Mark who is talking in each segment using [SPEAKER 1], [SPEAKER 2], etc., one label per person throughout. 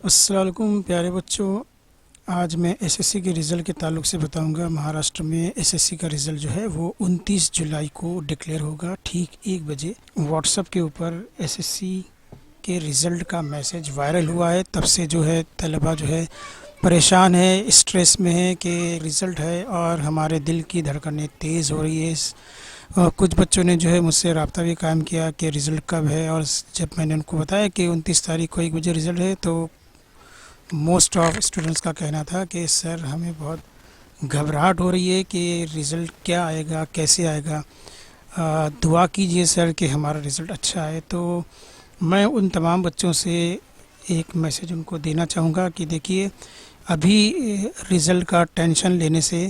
[SPEAKER 1] السلام علیکم پیارے بچوں، آج میں ایس ایس سی کے رزلٹ کے تعلق سے بتاؤں گا۔ مہاراشٹر میں ایس ایس سی کا رزلٹ جو ہے وہ 29 جولائی کو ڈکلیئر ہوگا ٹھیک 1 بجے۔ واٹس ایپ کے اوپر ایس ایس سی کے رزلٹ کا میسج وائرل ہوا ہے، تب سے جو ہے طلبہ جو ہے پریشان ہے، اسٹریس میں ہے کہ رزلٹ ہے، اور ہمارے دل کی دھڑکنیں تیز ہو رہی ہے۔ اور کچھ بچوں نے جو ہے مجھ سے رابطہ بھی قائم کیا کہ رزلٹ کب ہے، اور جب میں نے ان کو بتایا کہ 29 تاریخ کو 1 بجے رزلٹ ہے، تو موسٹ آف اسٹوڈنٹس کا کہنا تھا کہ سر ہمیں بہت گھبراہٹ ہو رہی ہے کہ رزلٹ کیا آئے گا، کیسے آئے گا، دعا کیجئے سر کہ ہمارا رزلٹ اچھا آئے۔ تو میں ان تمام بچوں سے ایک میسیج ان کو دینا چاہوں گا کہ دیکھیے، ابھی رزلٹ کا ٹینشن لینے سے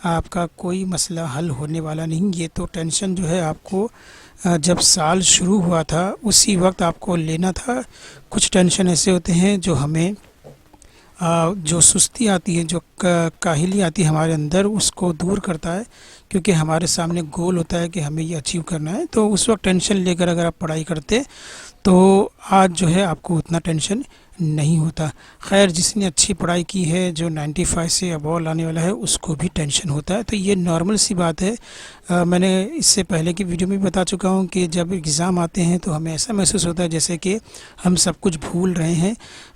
[SPEAKER 1] آپ کا کوئی مسئلہ حل ہونے والا نہیں۔ یہ تو ٹینشن جو ہے آپ کو جب سال شروع ہوا تھا اسی وقت آپ کو لینا تھا۔ کچھ ٹینشن ایسے ہوتے ہیں جو ہمیں جو سستی آتی ہے، جو کاہلی آتی ہے ہمارے اندر، اس کو دور کرتا ہے، کیونکہ ہمارے سامنے گول ہوتا ہے کہ ہمیں یہ اچیو کرنا ہے۔ تو اس وقت ٹینشن لے کر اگر آپ پڑھائی کرتے تو آج جو ہے آپ کو اتنا ٹینشن نہیں ہوتا۔ خیر، جس نے اچھی پڑھائی کی ہے، جو 95 سے ابو لانے والا ہے، اس کو بھی ٹینشن ہوتا ہے۔ تو یہ نارمل سی بات ہے۔ میں نے اس سے پہلے کی ویڈیو میں بھی بتا چکا ہوں کہ جب ایگزام آتے ہیں تو ہمیں ایسا محسوس ہوتا ہے جیسے کہ ہم سب کچھ بھول رہے ہیں،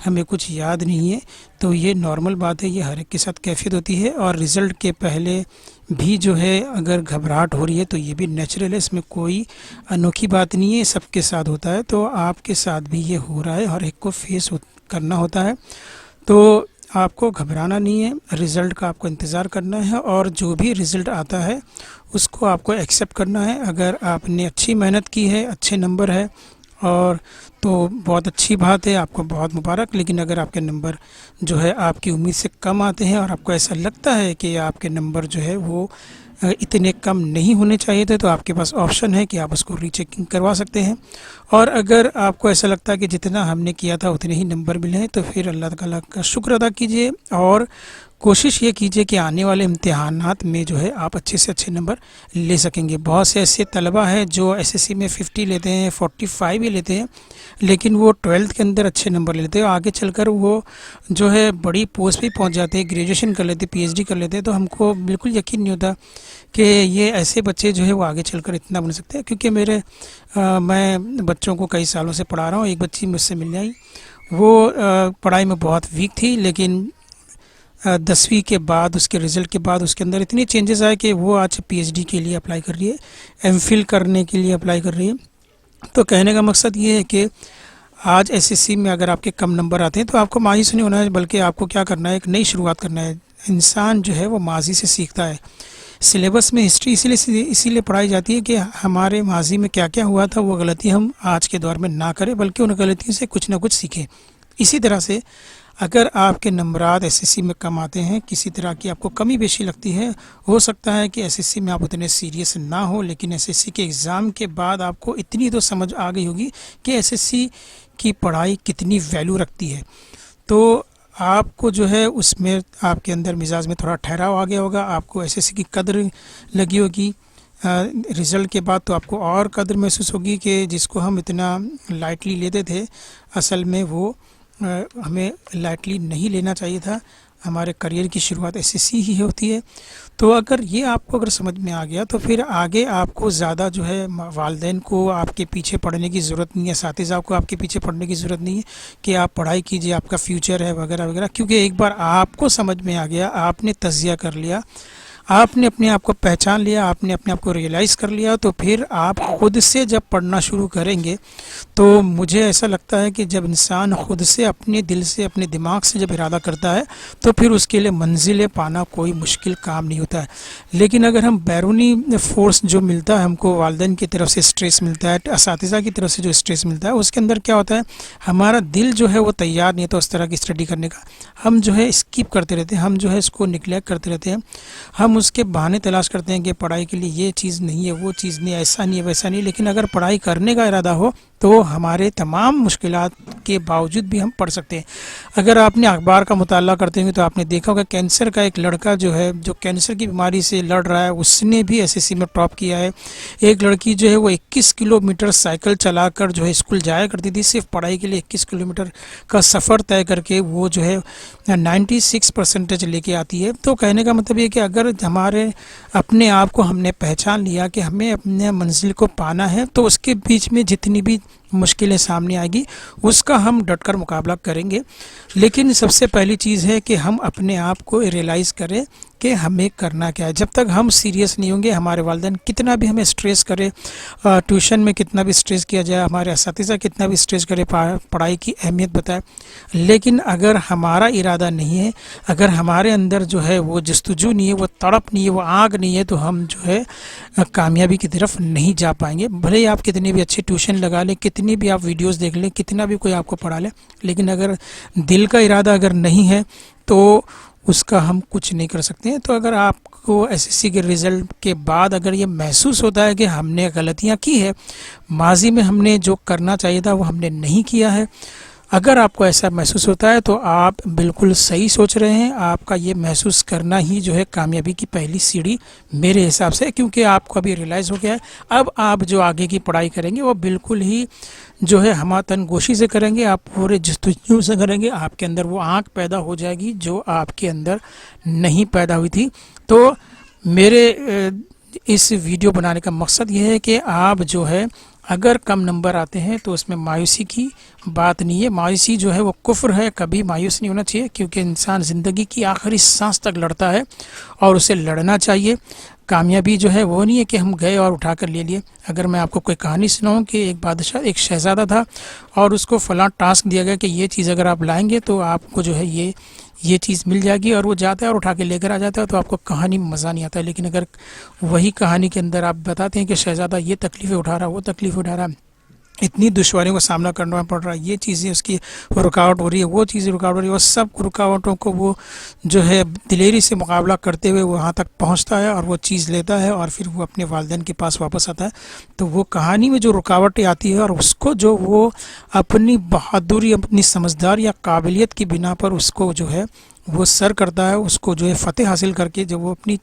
[SPEAKER 1] ہمیں کچھ یاد نہیں ہے۔ تو یہ نارمل بات ہے، یہ ہر ایک کے ساتھ کیفیت ہوتی ہے۔ اور رزلٹ کے پہلے بھی جو ہے اگر گھبراہٹ ہو رہی ہے تو یہ بھی نیچرل ہے، اس میں کوئی انوکھی بات نہیں ہے، سب کے ساتھ ہوتا ہے۔ تو آپ کے ساتھ بھی یہ ہو رہا ہے، ہر ایک کو فیس کرنا ہوتا ہے۔ تو آپ کو گھبرانا نہیں ہے، رزلٹ کا آپ کو انتظار کرنا ہے، اور جو بھی رزلٹ آتا ہے اس کو آپ کو ایکسیپٹ کرنا ہے۔ اگر آپ نے اچھی محنت کی ہے، اچھے نمبر ہے، اور تو بہت اچھی بات ہے، آپ کو بہت مبارک۔ لیکن اگر آپ کے نمبر جو ہے آپ کی امید سے کم آتے ہیں، اور آپ کو ایسا لگتا ہے کہ آپ کے نمبر جو ہے وہ اتنے کم نہیں ہونے چاہیے تھے، تو آپ کے پاس آپشن ہے کہ آپ اس کو ری چیکنگ کروا سکتے ہیں۔ اور اگر آپ کو ایسا لگتا ہے کہ جتنا ہم نے کیا تھا اتنے ہی نمبر ملے ہیں، تو پھر اللہ تعالیٰ کا شکر ادا کیجئے، اور کوشش یہ کیجئے کہ آنے والے امتحانات میں جو ہے آپ اچھے سے اچھے نمبر لے سکیں گے۔ بہت سے ایسے طلبہ ہیں جو ایس ایس سی میں 50 لیتے ہیں، 45 بھی لیتے ہیں، لیکن وہ 12th کے اندر اچھے نمبر لیتے ہیں، آگے چل کر وہ جو ہے بڑی پوسٹ پہ پہنچ جاتے ہیں، گریجویشن کر لیتے ہیں، پی ایچ ڈی کر لیتے ہیں۔ تو ہم کو بالکل یقین نہیں ہوتا کہ یہ ایسے بچے جو ہے وہ آگے چل کر اتنا بن سکتے ہیں، کیونکہ میں بچوں کو کئی سالوں سے پڑھا رہا ہوں۔ ایک بچی مجھ سے مل آئی، وہ پڑھائی میں بہت ویک تھی، لیکن 10ویں کے بعد، اس کے رزلٹ کے بعد اس کے اندر اتنی چینجز آئے کہ وہ آج پی ایچ ڈی کے لیے اپلائی کر رہی ہے، ایم فل کرنے کے لیے اپلائی کر رہی ہے۔ تو کہنے کا مقصد یہ ہے کہ آج ایس ایس سی میں اگر آپ کے کم نمبر آتے ہیں تو آپ کو مایوس نہیں ہونا ہے، بلکہ آپ کو کیا کرنا ہے، ایک نئی شروعات کرنا ہے۔ انسان جو ہے وہ ماضی سے سیکھتا ہے۔ سلیبس میں ہسٹری اسی لیے پڑھائی جاتی ہے کہ ہمارے ماضی میں کیا کیا ہوا تھا، وہ غلطی ہم آج کے دور میں نہ کریں، بلکہ ان غلطیوں سے کچھ نہ کچھ سیکھیں۔ اسی طرح سے اگر آپ کے نمبرات ایس ایس سی میں کم آتے ہیں، کسی طرح کی آپ کو کمی بیشی لگتی ہے، ہو سکتا ہے کہ ایس ایس سی میں آپ اتنے سیریس نہ ہو، لیکن ایس ایس سی کے ایگزام کے بعد آپ کو اتنی تو سمجھ آ گئی ہوگی کہ ایس ایس سی کی پڑھائی کتنی ویلیو رکھتی ہے۔ تو آپ کو جو ہے اس میں آپ کے اندر مزاج میں تھوڑا ٹھہراؤ آ گیا ہوگا، آپ کو ایس ایس سی کی قدر لگی ہوگی۔ رزلٹ کے بعد تو آپ کو اور قدر محسوس ہوگی کہ جس کو ہم اتنا لائٹلی لیتے تھے، اصل میں وہ ہمیں لائٹلی نہیں لینا چاہیے تھا۔ ہمارے کریئر کی شروعات ایس ایس سی ہی ہوتی ہے۔ تو اگر یہ آپ کو اگر سمجھ میں آ گیا تو پھر آگے آپ کو زیادہ جو ہے والدین کو آپ کے پیچھے پڑھنے کی ضرورت نہیں ہے، اساتذہ کو آپ کے پیچھے پڑھنے کی ضرورت نہیں ہے کہ آپ پڑھائی کیجئے، آپ کا فیوچر ہے وغیرہ وغیرہ، کیونکہ ایک بار آپ کو سمجھ میں آ گیا، آپ نے تجزیہ کر لیا، آپ نے اپنے آپ کو پہچان لیا، آپ نے اپنے آپ کو ریئلائز کر لیا، تو پھر آپ خود سے جب پڑھنا شروع کریں گے تو مجھے ایسا لگتا ہے کہ جب انسان خود سے اپنے دل سے اپنے دماغ سے جب ارادہ کرتا ہے تو پھر اس کے لیے منزلیں پانا کوئی مشکل کام نہیں ہوتا ہے۔ لیکن اگر ہم بیرونی فورس جو ملتا ہے ہم کو، والدین کی طرف سے اسٹریس ملتا ہے، اساتذہ کی طرف سے جو اسٹریس ملتا ہے، اس کے اندر کیا ہوتا ہے، ہمارا دل جو ہے وہ تیار نہیں ہوتا اس طرح کی اسٹڈی کرنے کا۔ ہم جو ہے اسکپ کرتے رہتے ہیں، ہم جو ہے اس کو نگلیکٹ کرتے رہتے ہیں، ہم اس کے بہانے تلاش کرتے ہیں کہ پڑھائی کے لیے یہ چیز نہیں ہے، وہ چیز نہیں، ایسا نہیں ہے، ویسا نہیں۔ لیکن اگر پڑھائی کرنے کا ارادہ ہو تو ہمارے تمام مشکلات کے باوجود بھی ہم پڑھ سکتے ہیں۔ اگر آپ نے اخبار کا مطالعہ کرتے ہوئے تو آپ نے دیکھا ہوگا کینسر کا ایک لڑکا جو ہے جو کینسر کی بیماری سے لڑ رہا ہے، اس نے بھی ایس ایس سی میں ٹاپ کیا ہے۔ ایک لڑکی جو ہے وہ 21 کلومیٹر سائیکل چلا کر جو ہے اسکول جایا کرتی تھی، صرف پڑھائی کے لیے 21 کلومیٹر کا سفر طے کر کے وہ جو ہے 96% لے کے آتی ہے۔ تو کہنے کا مطلب یہ کہ اگر ہمارے اپنے آپ کو ہم نے پہچان لیا کہ ہمیں اپنے منزل کو پانا ہے، تو اس کے بیچ میں جتنی بھی مشکلیں سامنے آئے گی اس کا ہم ڈٹ کر مقابلہ کریں گے۔ لیکن سب سے پہلی چیز ہے کہ ہم اپنے آپ کو ریئلائز کریں کہ ہمیں کرنا کیا ہے۔ جب تک ہم سیریس نہیں ہوں گے، ہمارے والدین کتنا بھی ہمیں اسٹریس کرے، ٹیوشن میں کتنا بھی اسٹریس کیا جائے، ہمارے اساتذہ کتنا بھی اسٹریس کرے، پڑھائی کی اہمیت بتائے، لیکن اگر ہمارا ارادہ نہیں ہے، اگر ہمارے اندر جو ہے وہ جستجو نہیں ہے، وہ تڑپ نہیں ہے، وہ آگ نہیں ہے، تو ہم جو ہے کامیابی کی طرف نہیں جا پائیں گے۔ بھلے ہی آپ کتنے بھی اچھے ٹیوشن لگا لیں، کتنی بھی آپ ویڈیوز دیکھ لیں، کتنا بھی کوئی آپ کو پڑھا لیں، لیکن اگر دل کا ارادہ اگر نہیں ہے تو اس کا ہم کچھ نہیں کر سکتے ہیں۔ تو اگر آپ کو ایس ایس سی کے رزلٹ کے بعد اگر یہ محسوس ہوتا ہے کہ ہم نے غلطیاں کی ہے، ماضی میں ہم نے جو کرنا چاہیے تھا وہ ہم نے نہیں کیا ہے، اگر آپ کو ایسا محسوس ہوتا ہے تو آپ بالکل صحیح سوچ رہے ہیں۔ آپ کا یہ محسوس کرنا ہی جو ہے کامیابی کی پہلی سیڑھی میرے حساب سے، کیونکہ آپ کو ابھی ریئلائز ہو گیا ہے۔ اب آپ جو آگے کی پڑھائی کریں گے وہ بالکل ہی جو ہے ہمہ تن گوشی سے کریں گے، آپ پورے جستجو سے کریں گے، آپ کے اندر وہ آنکھ پیدا ہو جائے گی جو آپ کے اندر نہیں پیدا ہوئی تھی۔ تو میرے اس ویڈیو بنانے کا مقصد یہ ہے کہ آپ جو ہے اگر کم نمبر آتے ہیں تو اس میں مایوسی کی بات نہیں ہے۔ مایوسی جو ہے وہ کفر ہے، کبھی مایوس نہیں ہونا چاہیے، کیونکہ انسان زندگی کی آخری سانس تک لڑتا ہے اور اسے لڑنا چاہیے۔ کامیابی جو ہے وہ نہیں ہے کہ ہم گئے اور اٹھا کر لے لیے۔ اگر میں آپ کو کوئی کہانی سناؤں کہ ایک بادشاہ، ایک شہزادہ تھا اور اس کو فلاں ٹاسک دیا گیا کہ یہ چیز اگر آپ لائیں گے تو آپ کو جو ہے یہ چیز مل جائے گی، اور وہ جاتا ہے اور اٹھا کے لے کر آ جاتا ہے، تو آپ کو کہانی میں مزہ نہیں آتا ہے۔ لیکن اگر وہی کہانی کے اندر آپ بتاتے ہیں کہ شہزادہ یہ تکلیفیں اٹھا رہا، وہ تکلیف اٹھا رہا، اتنی دشواریوں کا سامنا کرنا پڑ رہا ہے، یہ چیزیں اس کی رکاوٹ ہو رہی ہے، وہ چیزیں رکاوٹ ہو رہی ہے، وہ سب رکاوٹوں کو وہ جو ہے دلیری سے مقابلہ کرتے ہوئے وہاں تک پہنچتا ہے اور وہ چیز لیتا ہے اور پھر وہ اپنے والدین کے پاس واپس آتا ہے۔ تو وہ کہانی میں جو رکاوٹیں آتی ہے اور اس کو جو وہ اپنی بہادری، اپنی سمجھداری یا قابلیت کی بنا پر اس کو جو ہے وہ سر کرتا ہے، اس کو جو ہے فتح حاصل کر کے جب وہ اپنی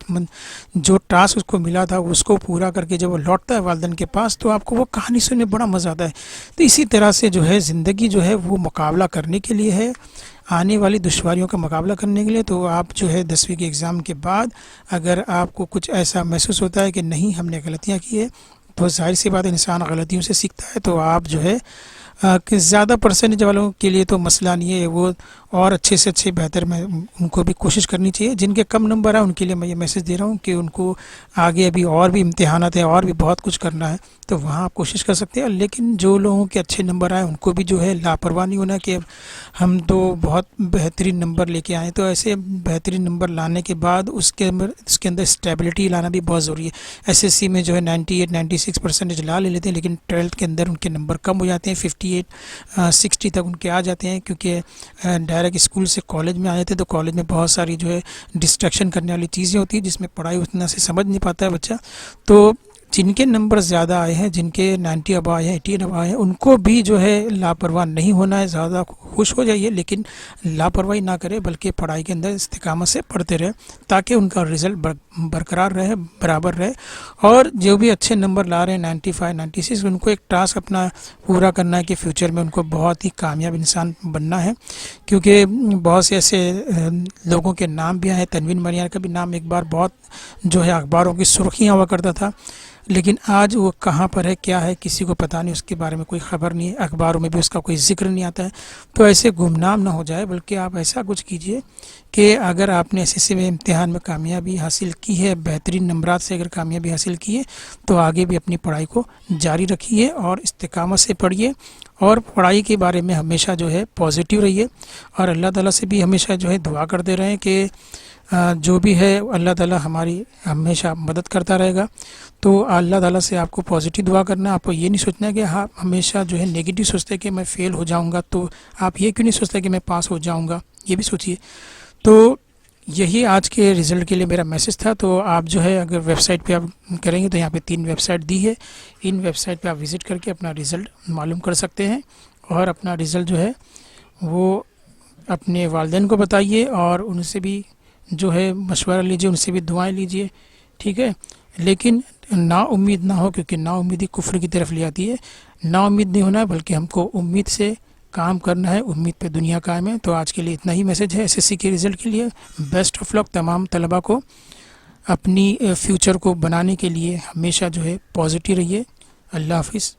[SPEAKER 1] جو ٹاسک اس کو ملا تھا اس کو پورا کر کے جب وہ لوٹتا ہے والدین کے پاس، تو آپ کو وہ کہانی سننے بڑا مزہ آتا ہے۔ تو اسی طرح سے جو ہے زندگی جو ہے وہ مقابلہ کرنے کے لیے ہے، آنے والی دشواریوں کا مقابلہ کرنے کے لیے۔ تو آپ جو ہے 10ویں کے ایگزام کے بعد اگر آپ کو کچھ ایسا محسوس ہوتا ہے کہ نہیں ہم نے غلطیاں کی ہے، تو ظاہر سی بات انسان غلطیوں سے سیکھتا ہے، تو آپ جو ہے کہ زیادہ پرسنٹیج والوں کے لیے تو مسئلہ نہیں ہے، وہ اور اچھے سے اچھے بہتر میں ان کو بھی کوشش کرنی چاہیے۔ جن کے کم نمبر ہیں ان کے لیے میں یہ میسج دے رہا ہوں کہ ان کو آگے ابھی اور بھی امتحانات ہیں اور بھی بہت کچھ کرنا ہے، تو وہاں آپ کوشش کر سکتے ہیں۔ لیکن جو لوگوں کے اچھے نمبر آئے ان کو بھی جو ہے لاپرواہ نہیں ہونا کہ ہم تو بہت بہترین نمبر لے کے آئے، تو ایسے بہترین نمبر لانے کے بعد اس کے اندر اسٹیبلٹی لانا بھی بہت ضروری ہے۔ ایس ایس سی میں جو ہے 98 96% لا لے لیتے ہیں، لیکن 12th کے اندر ان کے نمبر کم ہو جاتے ہیں، 58 60 تک ان کے آ جاتے ہیں، کیونکہ ڈائریکٹ اسکول سے کالج میں آ جاتے ہیں، تو کالج میں بہت ساری جو ہے ڈسٹریکشن کرنے والی چیزیں ہوتی ہیں جس میں پڑھائی اتنا سے سمجھ نہیں پاتا ہے بچہ۔ تو جن کے نمبر زیادہ آئے ہیں، جن کے 90 اب آئے ہیں، 80 اب آئے ہیں، ان کو بھی جو ہے لاپرواہ نہیں ہونا ہے، زیادہ خوش ہو جائیے لیکن لاپرواہی نہ کرے، بلکہ پڑھائی کے اندر استقامت سے پڑھتے رہے تاکہ ان کا رزلٹ برقرار رہے، برابر رہے۔ اور جو بھی اچھے نمبر لا رہے ہیں 95 96، ان کو ایک ٹاسک اپنا پورا کرنا ہے کہ فیوچر میں ان کو بہت ہی کامیاب انسان بننا ہے، کیونکہ بہت سے ایسے لوگوں کے نام بھی آئے ہیں۔ تنوین مریان کا بھی نام ایک بار بہت جو ہے اخباروں کی سرخیاں ہوا کرتا تھا، لیکن آج وہ کہاں پر ہے، کیا ہے، کسی کو پتہ نہیں، اس کے بارے میں کوئی خبر نہیں ہے، اخباروں میں بھی اس کا کوئی ذکر نہیں آتا ہے۔ تو ایسے گمنام نہ ہو جائے، بلکہ آپ ایسا کچھ کیجئے کہ اگر آپ نے ایس ایس سی میں امتحان میں کامیابی حاصل کی ہے، بہترین نمبرات سے اگر کامیابی حاصل کی ہے، تو آگے بھی اپنی پڑھائی کو جاری رکھیے اور استقامت سے پڑھیے، اور پڑھائی کے بارے میں ہمیشہ جو ہے پازیٹیو رہیے، اور اللہ تعالیٰ سے بھی ہمیشہ جو ہے دعا کرتے رہیں کہ جو بھی ہے اللہ تعالیٰ ہماری ہمیشہ مدد کرتا رہے گا۔ تو اللہ تعالیٰ سے آپ کو پازیٹیو دعا کرنا ہے، آپ کو یہ نہیں سوچنا ہے کہ آپ ہمیشہ جو ہے نیگیٹو سوچتے کہ میں فیل ہو جاؤں گا، تو آپ یہ کیوں نہیں سوچتے کہ میں پاس ہو جاؤں گا، یہ بھی سوچیے۔ تو یہی آج کے رزلٹ کے لیے میرا میسج تھا. تو آپ جو ہے اگر ویب سائٹ پہ آپ کریں گے تو یہاں پہ 3 ویب سائٹ دی ہے. ان ویب سائٹ پہ آپ وزٹ کر کے اپنا رزلٹ معلوم کر سکتے ہیں اور اپنا رزلٹ جو ہے وہ اپنے والدین کو بتائیے اور ان سے بھی جو ہے مشورہ لیجیے، ان سے بھی دعائیں لیجیے. ٹھیک ہے، لیکن نا امید نہ ہو، کیونکہ نا امیدی کفر کی طرف لے آتی ہے. نا امید نہیں ہونا ہے بلکہ ہم کو امید سے کام کرنا ہے، امید پہ دنیا قائم ہے. تو آج کے لیے اتنا ہی میسج ہے ایس ایس سی کے رزلٹ کے لیے. بیسٹ آف لک تمام طلباء کو. اپنی فیوچر کو بنانے کے لیے ہمیشہ جو ہے پازیٹیو رہیے. اللہ حافظ.